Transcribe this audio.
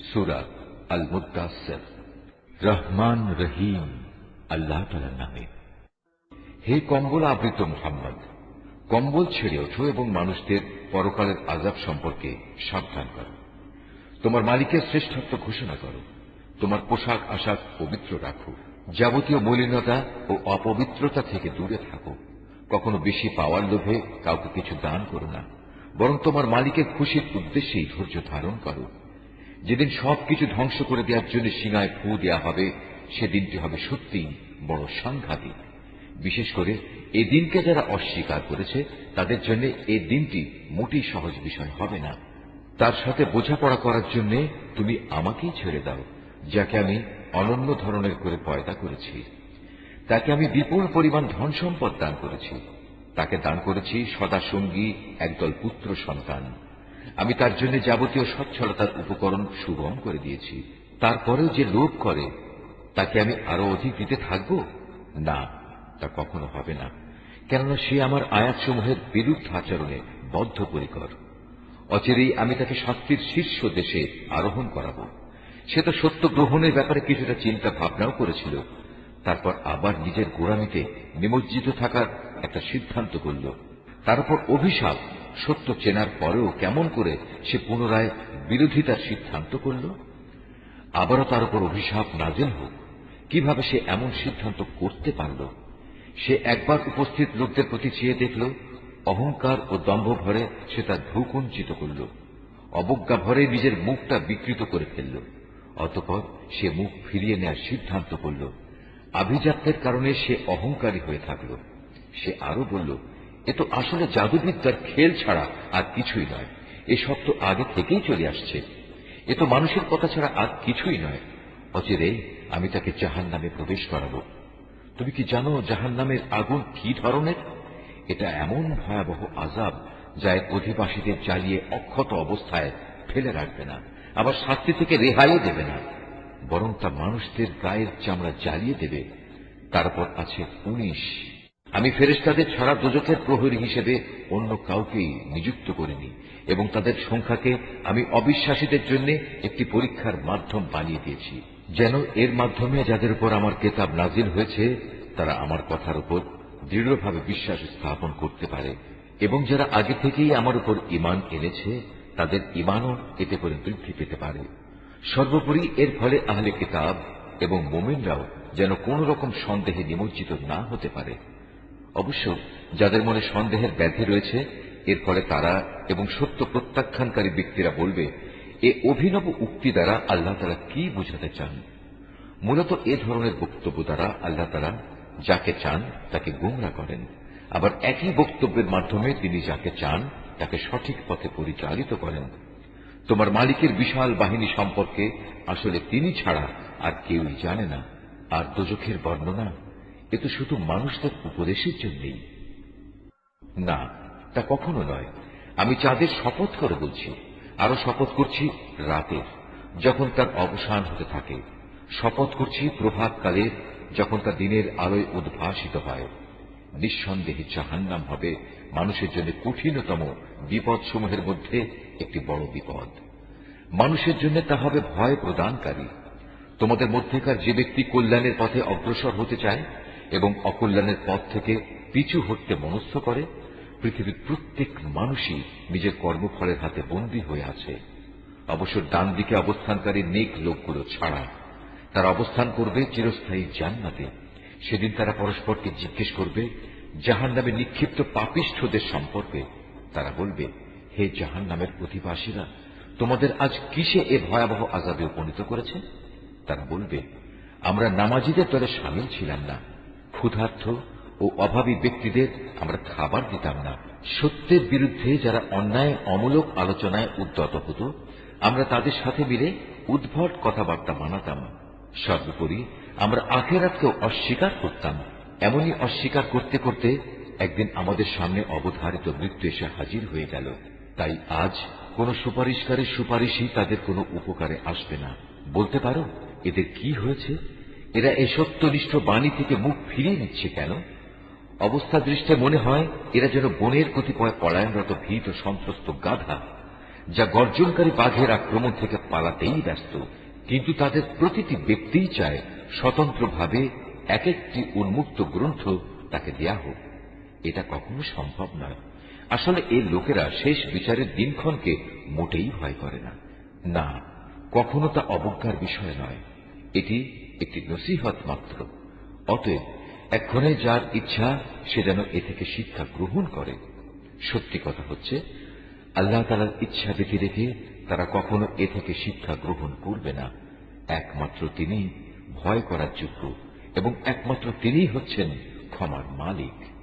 সূরা আল মুদ্দাসসির। রহমান রহিম আল্লাহ তাআলার নামে। হে কম্বল আবৃত মুহাম্মদ, কম্বল ছেড়ে ওঠো এবং মানুষদের পরকালের আযাব সম্পর্কে সাবধান করো। তোমার মালিকের শ্রেষ্ঠত্ব ঘোষণা করো। তোমার পোশাক আশাক পবিত্র রাখো। যাবতীয় মলিনতা ও অপবিত্রতা থেকে দূরে থাকো। কখনো বেশি পাওয়ার লোভে কাউকে কিছু দান করো না, বরং তোমার মালিকের খুশির উদ্দেশ্যেই ধৈর্য ধারণ করো। যেদিন সবকিছু ধ্বংস করে দেওয়ার জন্য সিঙায় ফু দেওয়া হবে, সেদিনটি হবে সত্যিই বড় সাংঘাতিক। বিশেষ করে এই দিনকে যারা অস্বীকার করেছে তাদের জন্য এই দিনটি মোটেই সহজ বিষয় হবে না। তার সাথে বোঝাপড়া করার জন্য তুমি আমাকেই ছেড়ে দাও, যাকে আমি অনন্য ধরনের করে পয়দা করেছি। তাকে আমি বিপুল পরিমাণ ধন সম্পদ দান করেছি। তাকে দান করেছি সদা সঙ্গী একদল পুত্র সন্তান। আমি তার জন্য যাবতীয় সচ্ছলতার উপকরণ সুগম করে দিয়েছি। তারপরেও যে লোভ করে, তাকে আমি আরো অধিক দিতে থাকব না, তা কখনো হবে না, কেননা সে আমার আয়াতসমূহের বিরুদ্ধ আচরণে বদ্ধপরিকর। অচিরেই আমি তাকে শাস্তির শীর্ষ দেশে আরোহণ করাব। সে তো সত্য গ্রহণের ব্যাপারে কিছুটা চিন্তা ভাবনাও করেছিল, তারপর আবার নিজের গোঁড়ামিতে নিমজ্জিত থাকার একটা সিদ্ধান্ত করল। তার উপর অভিশাপ, সত্য চেনার পরেও কেমন করে সে পুনরায় বিরোধিতার সিদ্ধান্ত করল। আবারও তার উপর অভিশাপ নাযিল হোক। কিভাবে সে এমন সিদ্ধান্ত করতে পারল? সে একবার উপস্থিত লোকদের প্রতি চেয়ে দেখল, অহংকার ও দম্ভ ভরে সে তার ভ্রু কুঞ্চিত করল, অবজ্ঞা ভরে নিজের মুখটা বিকৃত করে ফেলল। অতঃপর সে মুখ ফিরিয়ে নেয়ার সিদ্ধান্ত করল। আভিজাত্যের কারণে সে অহংকারী হয়ে থাকল। সে আরো বলল, এ তো আসলে জাদুবিদ্যার খেল ছাড়া আর কিছুই নয়। এসব তো আগে থেকেই চলে আসছে। এ তো মানুষের কথা ছাড়া আর কিছুই নয়। অচিরে আমি তাকে জাহান্নামে প্রবেশ করাব। তুমি কি জানো জাহান্নামের আগুন কি ধরনের? এটা এমন ভয়াবহ আযাব যা এর অধিবাসীদের জ্বালিয়ে অক্ষত অবস্থায় ফেলে রাখবে না, আবার শাস্তি থেকে রেহাইও দেবে না, বরং তা মানুষদের গায়ের চামড়া জ্বালিয়ে দেবে। তারপর আছে ১৯। আমি ফেরেশতাদের ছাড়া দোজখের প্রহরী হিসেবে অন্য কাউকেই নিযুক্ত করিনি, এবং তাদের সংখ্যাকে আমি অবিশ্বাসীদের জন্য একটি পরীক্ষার মাধ্যম বানিয়ে দিয়েছি, যেন এর মাধ্যমে যাদের উপর আমার কেতাব নাজিল হয়েছে তারা আমার কথার উপর দৃঢ়ভাবে বিশ্বাস স্থাপন করতে পারে, এবং যারা আগে থেকেই আমার উপর ঈমান এনেছে তাদের ঈমানও এতে করে বৃদ্ধি পেতে পারে। সর্বোপরি এর ফলে আহলে কিতাব এবং মুমিনরাও যেন কোন রকম সন্দেহে নিমজ্জিত না হতে পারে। অবশ্য যাদের মনে সন্দেহের ব্যাধি রয়েছে, এর ফলে তারা এবং সত্য প্রত্যাখ্যানকারী ব্যক্তিরা বলবে, এ অভিনব উক্তি দ্বারা আল্লাহ তাআলা কি বোঝাতে চান? মূলত এ ধরনের বক্তব্য দ্বারা আল্লাহ তাআলা যাকে চান তাকে গোমরা করেন, আবার একই বক্তব্যের মাধ্যমে তিনি যাকে চান তাকে সঠিক পথে পরিচালিত করেন। তোমার মালিকের বিশাল বাহিনী সম্পর্কে আসলে তিনি ছাড়া আর কেউই জানে না। আর দোজখের বর্ণনা এ তো শুধু মানুষদের উপদেশের জন্যই। না, তা কখনো নয়। আমি চাঁদের শপথ করে বলছি, আরো শপথ করছি রাতের, যখন তার অবসান হতে থাকে। শপথ করছি প্রভাতকালে, যখন তা দিনের আলোয় উদ্ভাসিত হয়। নিঃসন্দেহে জাহান্নাম হবে মানুষের জন্য কঠিনতম বিপদসমূহের মধ্যে একটি বড় বিপদ। মানুষের জন্য তা হবে ভয় প্রদানকারী। তোমাদের মধ্যেকার যে ব্যক্তি কল্যাণের পথে অগ্রসর হতে চায় এবং অকল্যাণের পথ থেকে পিছু হটতে মনস্থ করে, পৃথিবীর প্রত্যেক মানুষই নিজের কর্মফলের হাতে বন্দী হয়ে আছে। অবশ্য ডান দিকে অবস্থানকারী নেক লোকগুলো ছাড়া তারা অবস্থান করবে চিরস্থায়ী জান্নাতে। সেদিন তারা পরস্পরকে জিজ্ঞেস করবে জাহান্নামে নিক্ষিপ্ত পাপিষ্ঠদের সম্পর্কে। তারা বলবে, হে জাহান্নামের অধিবাসীরা, তোমাদের আজ কিসে এ ভয়াবহ আযাবে উপনীত করেছে? তারা বলবে, আমরা নামাজীদের দলে শামিল ছিলাম না, ক্ষুধার্ত ও অভাবী ব্যক্তিদের আমরা খাবার দিতাম না, সত্যের বিরুদ্ধে যারা অন্যায় অমূলক আলোচনায় উদ্যত হতো আমরা তাদের সাথে মিলে উদ্ভট কথাবার্তা বানাতাম। সর্বোপরি আমরা আখিরাতকেও অস্বীকার করতাম। এমনই অস্বীকার করতে করতে একদিন আমাদের সামনে অবধারিত মৃত্যু এসে হাজির হয়ে গেল। তাই আজ কোন সুপারিশকারীর সুপারিশই তাদের কোনো উপকারে আসবে না। বলতে পারো এদের কি হয়েছে? এরা এই সত্যনিষ্ঠ বাণী থেকে মুখ ফিরিয়ে নিচ্ছে কেন? অবস্থা দৃষ্টে মনে হয় এরা যেন বনের কতিপয় পলায়নরত ভীত সন্ত্রস্ত গাধা। যা গর্জনকারী বাঘের আক্রমণ থেকে পালাতেই ব্যস্ত, কিন্তু তাদের প্রতিটি ব্যক্তিই চায় স্বতন্ত্রভাবে এক একটি উন্মুক্ত গ্রন্থ তাকে দেয়া হোক। এটা কখনো সম্ভব নয়। আসলে এই লোকেরা শেষ বিচারের দিনক্ষণকে মোটেই ভয় করে না। না, কখনো তা অবজ্ঞার বিষয় নয়, এটি একটি নসিহত মাত্র। অতএব এক্ষণে যার ইচ্ছা সে যেন এ থেকে শিক্ষা গ্রহণ করে। সত্যি কথা হচ্ছে, আল্লাহ তাআলার ইচ্ছা ব্যতিরেকে তারা কখনো এ থেকে শিক্ষা গ্রহণ করবে না। একমাত্র তিনি ভয় করার যোগ্য এবং একমাত্র তিনিই হচ্ছেন ক্ষমার মালিক।